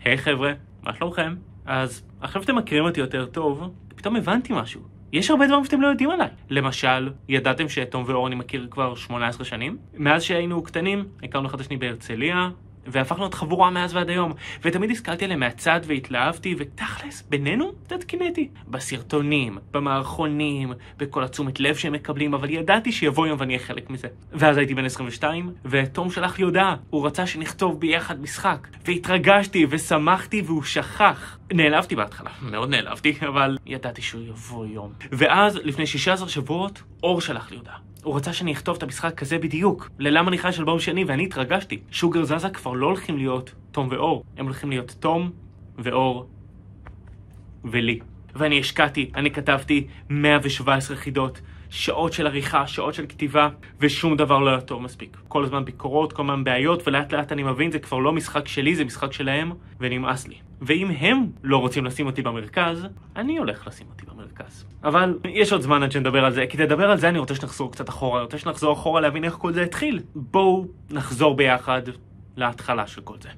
היי חבר'ה, מה שלומכם? אז עכשיו שאתם מכירים אותי יותר טוב, פתאום הבנתי משהו. יש הרבה דברים שאתם לא יודעים עליי. למשל, ידעתם שתום ואור אני מכיר כבר 18 שנים? מאז שהיינו קטנים, הכרנו אחד השני בהרצליה, והפכנו להיות חבורה מאז ועד היום. ותמיד הסתכלתי עליהם מהצד והתלהבתי, ותכלס, בינינו, קצת קינאתי. בסרטונים, במערכונים, בכל התשומת לב שהם מקבלים, אבל ידעתי שיבוא יום ואני אהיה חלק מזה. ואז הייתי בן 22, ותום שלח לי הודעה. הוא רצה שנכתוב ביחד משחק. והתרגשתי ושמחתי והוא שכח. נעלבתי בהתחלה, מאוד נעלבתי, אבל ידעתי שהוא יבוא יום. ואז, לפני 16 שבועות, אור שלח לי הודעה. הוא רצה שאני אכתוב את המשחק כזה בדיוק, ללמה נכנס של אלבום שני, ואני התרגשתי. שוגר זזה כבר לא הולכים להיות תום ואור, הם הולכים להיות תום ואור ולי. ואני השקעתי, אני כתבתי 117 חידות, שעות של עריכה, שעות של כתיבה, ושום דבר לא היה טוב מספיק. כל הזמן ביקורות, כל הזמן בעיות, ולאט לאט אני מבין, זה כבר לא משחק שלי, זה משחק שלהם, ונמאס לי. ואם הם לא רוצים לשים אותי במרכז, אני הולך לשים אותי במרכז. אבל יש עוד זמן עד שנדבר על זה, כי לדבר על זה אני רוצה שנחזור קצת אחורה, אני רוצה שנחזור אחורה להבין איך כל זה התחיל. בואו נחזור ביחד להתחלה של כל זה.